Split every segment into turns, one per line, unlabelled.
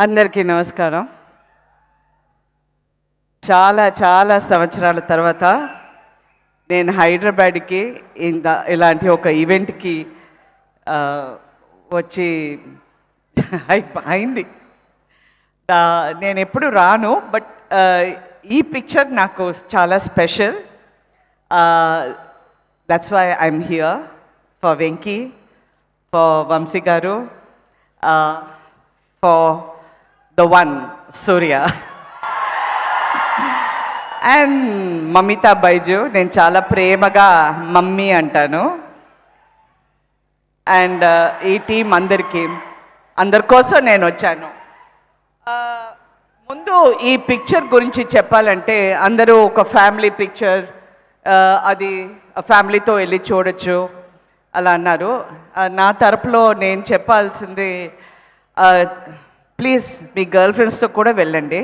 అందరికీ నమస్కారం. చాలా చాలా సంవత్సరాల తర్వాత నేను హైదరాబాద్కి ఇలాంటి ఒక ఈవెంట్కి వచ్చి అయింది. నేను ఎప్పుడు రాను, బట్ ఈ పిక్చర్ నాకు చాలా special. That's why I'm here for Venky, for Vamsi garu, for the one Suriya and Mamitha Baiju. నేను చాలా ప్రేమగా మమ్మీ అంటాను. అండ్ ఈ టీం అందరి కోసం నేను వచ్చాను. ముందు ఈ పిక్చర్ గురించి చెప్పాలంటే, అందరూ ఒక ఫ్యామిలీ పిక్చర్, అది ఫ్యామిలీతో వెళ్ళి చూడొచ్చు అలా అన్నారు. నా తరపులో నేను చెప్పాల్సింది, ప్లీజ్ మీ గర్ల్ ఫ్రెండ్స్తో కూడా వెళ్ళండి.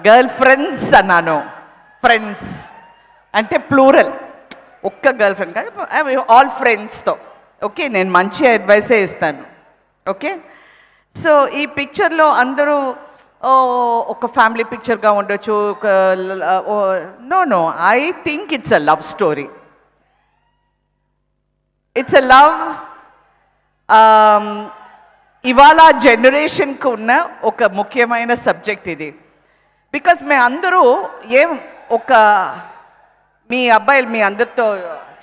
గర్ల్ ఫ్రెండ్స్ అన్నాను, ఫ్రెండ్స్ అంటే ప్లూరల్, ఒక్క గర్ల్ ఫ్రెండ్ కాదు, ఆల్ ఫ్రెండ్స్తో. ఓకే, నేను మంచి అడ్వైసే ఇస్తాను. ఓకే, సో ఈ పిక్చర్లో అందరూ ఒక ఫ్యామిలీ పిక్చర్గా ఉండొచ్చు. No, I think it's a love story. It's a love. ఇవాళ జనరేషన్కి ఉన్న ఒక ముఖ్యమైన సబ్జెక్ట్ ఇది. బికాస్ మేము అందరూ మీ అబ్బాయిలు, మీ అందరితో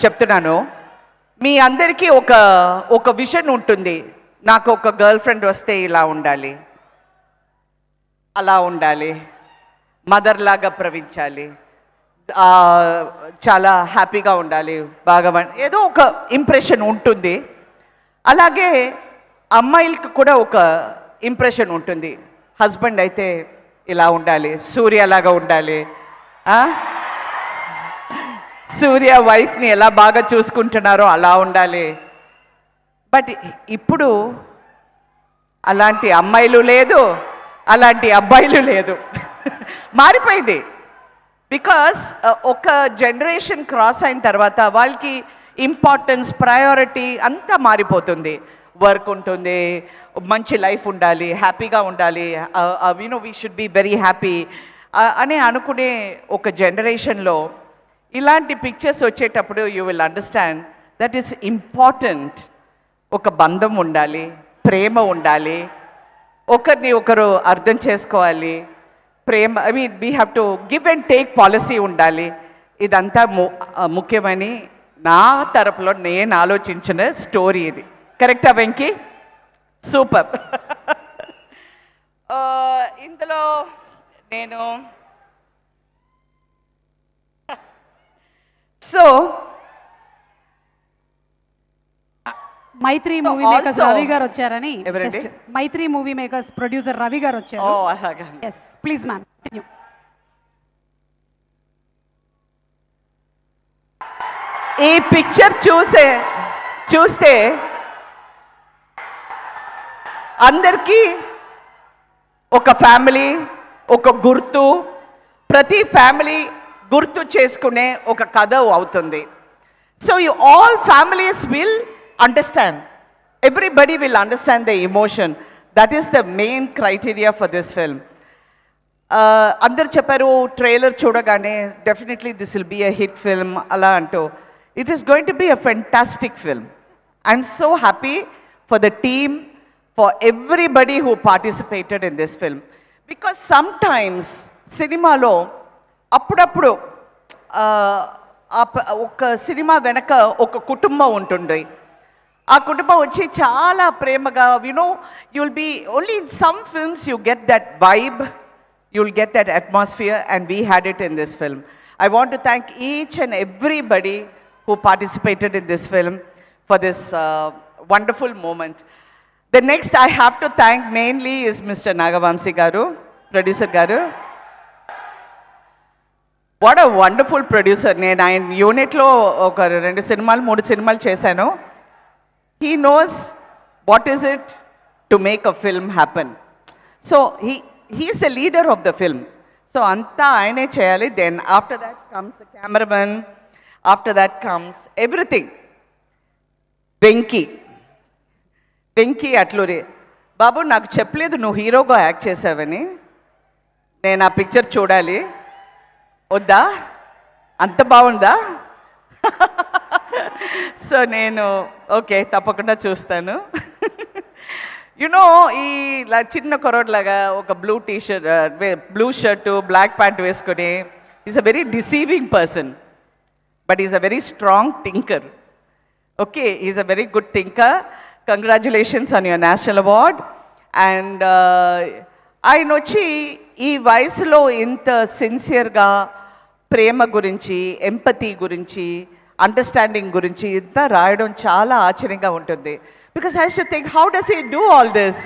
చెప్తున్నాను, మీ అందరికీ ఒక విజన్ ఉంటుంది. నాకు ఒక గర్ల్ ఫ్రెండ్ వస్తే ఇలా ఉండాలి, అలా ఉండాలి, మదర్ లాగా ప్రవహించాలి, చాలా హ్యాపీగా ఉండాలి, బాగా ఏదో ఒక ఇంప్రెషన్ ఉంటుంది. అలాగే అమ్మాయిలకి కూడా ఒక ఇంప్రెషన్ ఉంటుంది. హస్బెండ్ అయితే ఇలా ఉండాలి, సూర్యలాగా ఉండాలి, సూర్య వైఫ్ని ఎలా బాగా చూసుకుంటున్నారో అలా ఉండాలి. బట్ ఇప్పుడు అలాంటి అమ్మాయిలు లేదు, అలాంటి అబ్బాయిలు లేదు, మారిపోయింది. బికాస్ ఒక జనరేషన్ క్రాస్ అయిన తర్వాత వాళ్ళకి ఇంపార్టెన్స్, ప్రయారిటీ అంతా మారిపోతుంది. వర్క్ ఉంటుంది, మంచి లైఫ్ ఉండాలి, హ్యాపీగా ఉండాలి, we should be very happy అని అనుకునే ఒక జనరేషన్లో ఇలాంటి పిక్చర్స్ వచ్చేటప్పుడు you will understand that is important. ఒక బంధం ఉండాలి, ప్రేమ ఉండాలి, ఒకరిని ఒకరు అర్థం చేసుకోవాలి, ప్రేమ, we have to give and take policy ఉండాలి. ఇదంతా ముఖ్యమని నా తరపులో నేను ఆలోచించిన స్టోరీ ఇది. కరెక్టా వెంకీ? సూపర్. ఇందులో నేను
మైత్రి మూవీ మేకర్స్ రవి గారు వచ్చారని. Mythri movie makers producer Ravi garu వచ్చారు. Yes please ma'am.
ఈ పిక్చర్ చూస్తే అందరికీ ఒక ఫ్యామిలీ, ఒక గుర్తు, ప్రతి ఫ్యామిలీ గుర్తు చేసుకునే ఒక కథ అవుతుంది. So all families will understand, everybody will understand the emotion. That is the main criteria for this film. అందరు చెప్పారు ట్రైలర్ చూడగానే definitely this will be a hit film అలా అంటూ. It is going to be a fantastic film. I'm so happy for the team, for everybody who participated in this film. Because sometimes సినిమాలో అప్పుడప్పుడు ఒక cinema వెనక ఒక కుటుంబం ఉంటుంది. ఆ కుటుంబం వచ్చి చాలా ప్రేమగా, you'll be only in some films you get that vibe, you'll get that atmosphere, and we had it in this film. I want to thank each and everybody who participated in this film for this wonderful moment. The next I have to thank mainly is Mr. Nagavamsi garu, producer garu. What a wonderful producer. నేను ఆయన యూనిట్లో ఒక 2 సినిమాలు 3 సినిమాలు చేశాను. He knows what is it to make a film happen. So he is a leader of the film. So అంతా ఆయనే చేయాలి. Then after that comes the cameraman. After that comes everything. Venki. Venky Atluri, బాబు నాకు చెప్పలేదు నువ్వు హీరోగా యాక్ట్ చేసావని, నేను ఆ పిక్చర్ చూడాలి, వద్దా, అంత బాగుందా? సో నేను ఓకే తప్పకుండా చూస్తాను. యునో ఈ చిన్న కొరడ్లాగా ఒక blue t-shirt, blue shirt, black pant వేసుకొని is a very deceiving person, but is a very strong thinker. Okay, is a very good thinker. Congratulations on your national award. And ఆయన వచ్చి ఈ వయసులో ఇంత సిన్సియర్గా ప్రేమ గురించి, ఎంపతి గురించి, అండర్స్టాండింగ్ గురించి ఇంత రాయడం చాలా ఆశ్చర్యంగా ఉంటుంది. Because I have to think how does he do all this,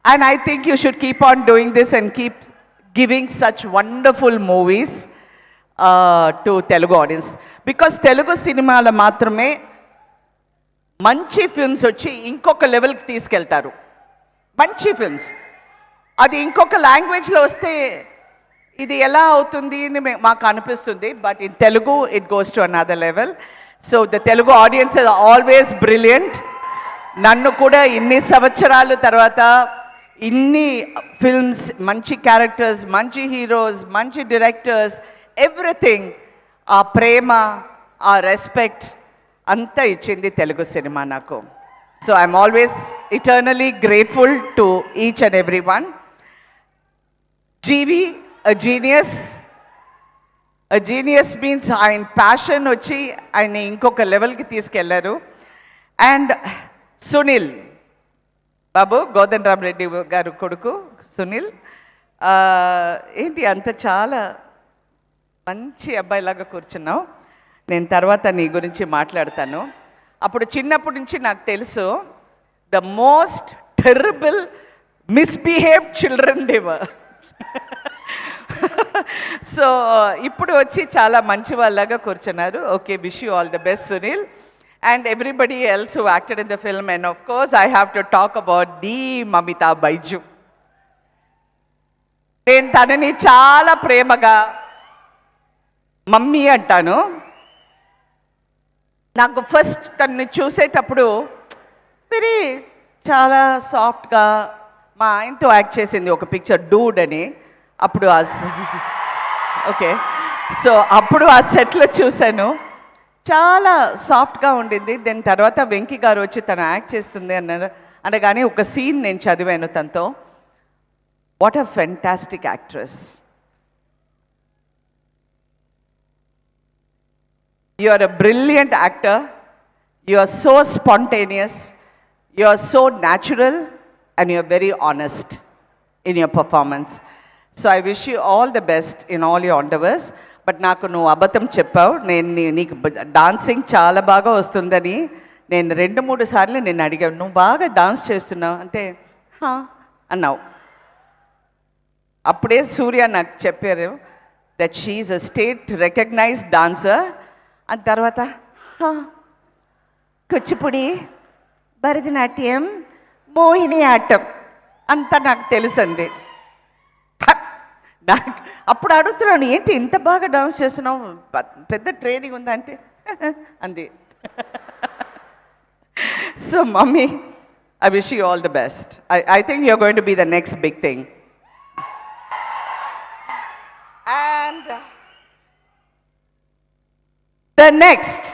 and I think you should keep on doing this and keep giving such wonderful movies to Telugu audience. Because Telugu సినిమాలో మాత్రమే మంచి ఫిల్మ్స్ వచ్చి ఇంకొక లెవెల్కి తీసుకెళ్తారు. మంచి ఫిల్మ్స్ అది ఇంకొక లాంగ్వేజ్లో వస్తే ఇది ఎలా అవుతుంది అని మాకు అనిపిస్తుంది, but in Telugu it goes to another level. So the Telugu audience is always brilliant. నన్ను కూడా ఇన్ని సంవత్సరాల తర్వాత ఇన్ని ఫిల్మ్స్, మంచి క్యారెక్టర్స్, మంచి హీరోస్, మంచి డైరెక్టర్స్, ఎవ్రీథింగ్, ఆ ప్రేమ, ఆ రెస్పెక్ట్ అంతా ఇచ్చింది తెలుగు సినిమా నాకు. So I'm always eternally grateful to each and every one. GV a genius means ఆయన ప్యాషన్ వచ్చి ఆయన ఇంకొక లెవెల్కి తీసుకెళ్లారు. అండ్ సునీల్ బాబు, గోదన్ రామ్ రెడ్డి గారు కొడుకు సునీల్, ఏంటి అంత చాలా మంచి అబ్బాయిలాగా కూర్చున్నావు. నేను తర్వాత నీ గురించి మాట్లాడతాను. అప్పుడు చిన్నప్పటి నుంచి నాకు తెలుసు the most terrible misbehaved children there ever. So ఇప్పుడు వచ్చి చాలా మంచి వాళ్ళగా కూర్చున్నారు. Okay, wish you all the best Sunil and everybody else who acted in the film. And of course I have to talk about the Mamitha Baiju. నేను తనని చాలా ప్రేమగా మమ్మీ అంటాను. నాకు ఫస్ట్ తనని చూసేటప్పుడు వెరీ చాలా సాఫ్ట్గా, మా ఆయనతో యాక్ట్ చేసింది ఒక పిక్చర్ డూడ్ అని, అప్పుడు ఓకే, సో అప్పుడు ఆ సెట్లో చూశాను, చాలా సాఫ్ట్గా ఉండింది. దాని తర్వాత వెంకీ గారు వచ్చి తను యాక్ట్ చేస్తుంది అనగానే ఒక సీన్ నేను చదివాను తనతో. What a fantastic actress. You are a brilliant actor. You are so spontaneous. You are so natural and you are very honest in your performance. So I wish you all the best in all your endeavors. But నాకు నువ్వు అబద్ధం చెప్పావు. నీకు dancing చాలా బాగా వస్తుందని నేను 2-3 సార్లు నేను అడిగాను, నువ్వు బాగా డాన్స్ చేస్తున్నావు అంటే అన్నావు. అప్పుడే సూర్య నాకు చెప్పారు that she is a state recognized dancer. ఆ తర్వాత కూచిపూడి, భరతనాట్యం, మోహిని ఆటం అంతా నాకు తెలిసింది. నాకు అప్పుడు అడుగుతున్నాను, ఏంటి ఇంత బాగా డాన్స్ చేస్తున్నావు, పెద్ద ట్రైనింగ్ ఉందా అంటే అంది. So mummy, I wish you all the best. I think you are going to be the next big thing. And the next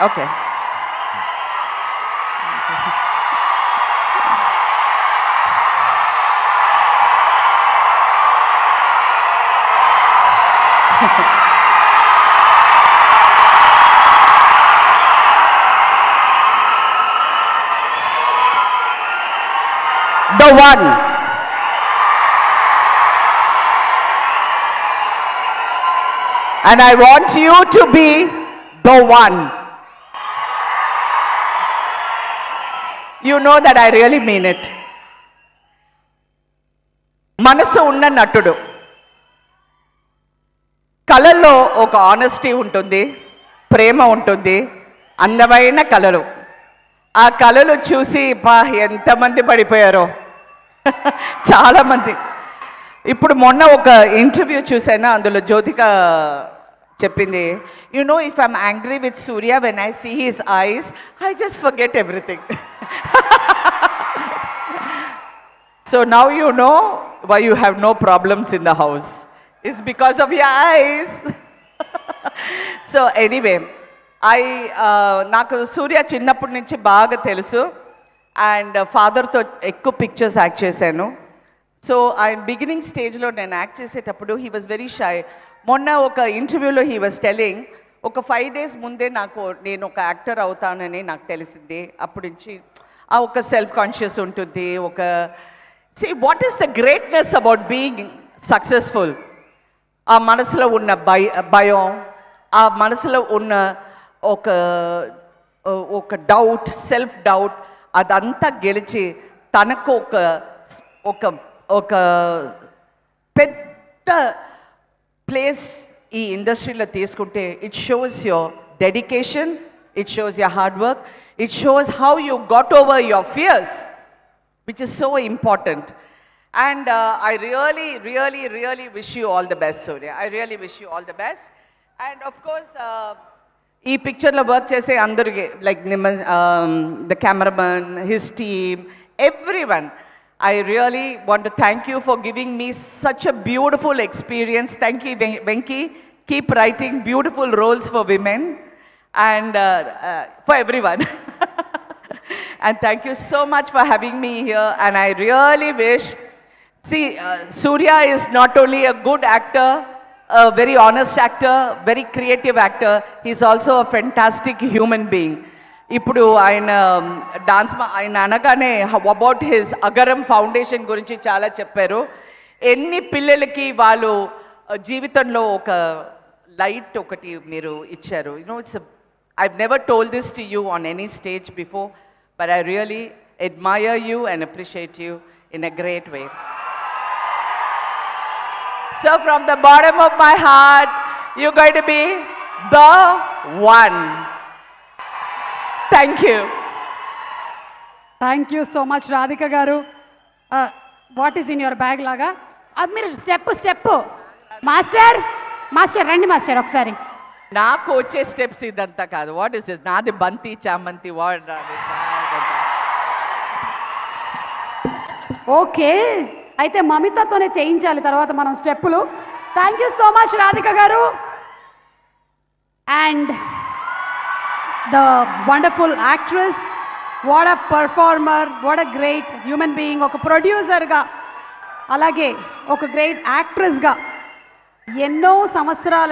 okay the one, and I want you to be the one. You know that I really mean it. మనసు ఉన్న నటుడు. కళల్లో ఒక honesty ఉంటుంది, ప్రేమ ఉంటుంది, అందమైన కళలు. ఆ కళలు చూసి ఎంతమంది పడిపోయారో చాలామంది. ఇప్పుడు మొన్న ఒక ఇంటర్వ్యూ చూసాను, అందులో జ్యోతిక చెప్పింది, you know if I'm angry with Surya when I see his eyes I just forget everything. So now you know why you have no problems in the house is because of your eyes. So anyway నాకు సూర్య చిన్నప్పటి నుంచి బాగా తెలుసు and ఫాదర్తో ఎక్కువ pictures act చేశాను. సో ఆయన బిగినింగ్ స్టేజ్లో నేను యాక్ట్ చేసేటప్పుడు హీ వాజ్ వెరీ షై. మొన్న ఒక ఇంటర్వ్యూలో హీ వాజ్ టెలింగ్, ఒక 5 days ముందే నేను ఒక యాక్టర్ అవుతానని నాకు తెలిసింది. అప్పటి నుంచి ఆ ఒక సెల్ఫ్ కాన్షియస్ ఉంటుంది. ఒక what is the greatness about being successful? ఆ మనసులో ఉన్న భయం, ఆ మనసులో ఉన్న ఒక డౌట్, సెల్ఫ్ డౌట్, అదంతా గెలిచి తనకు ఒక పెద్ద ప్లేస్ ఈ ఇండస్ట్రీలో తీసుకుంటే it shows your dedication, it shows your hard work, it shows how you got over your fears, which is so important. And I really wish you all the best, Surya. I really wish you all the best. And of course, ఈ పిక్చర్లో work చేసే అందరికి, like the cameraman, his team, everyone, I really want to thank you for giving me such a beautiful experience. Thank you, Venki. Keep writing beautiful roles for women and for everyone. And thank you so much for having me here. And I really wish, Surya is not only a good actor, a very honest actor, very creative actor, he's also a fantastic human being. ఇప్పుడు ఆయన ఆయన అనగానే about his Agaram foundation గురించి చాలా చెప్పారు. ఎన్ని పిల్లలకి వాళ్ళు జీవితంలో ఒక లైట్ ఒకటి మీరు ఇచ్చారు. I've never told this to you on any stage before, but I really admire you and appreciate you in a great way. So from the bottom of my heart, you're going to be the one. Thank you.
Thank you so much Radhika garu. What is in your bag లాగా? అది మీరు step master రండి master ఒకసారి.
నాకు వచ్చే steps ఇదంతా కాదు. What is this? నాది బంతి చామంతి. వాట్?
ఓకే, అయితే మమితతోనే చేయించాలి తర్వాత మనం స్టెప్పులు. Thank you so much Radhika garu. And the wonderful actress, what a performer, what a great human being, ఒక ప్రొడ్యూసర్గా అలాగే ఒక గ్రేట్ యాక్ట్రెస్గా ఎన్నో సంవత్సరాల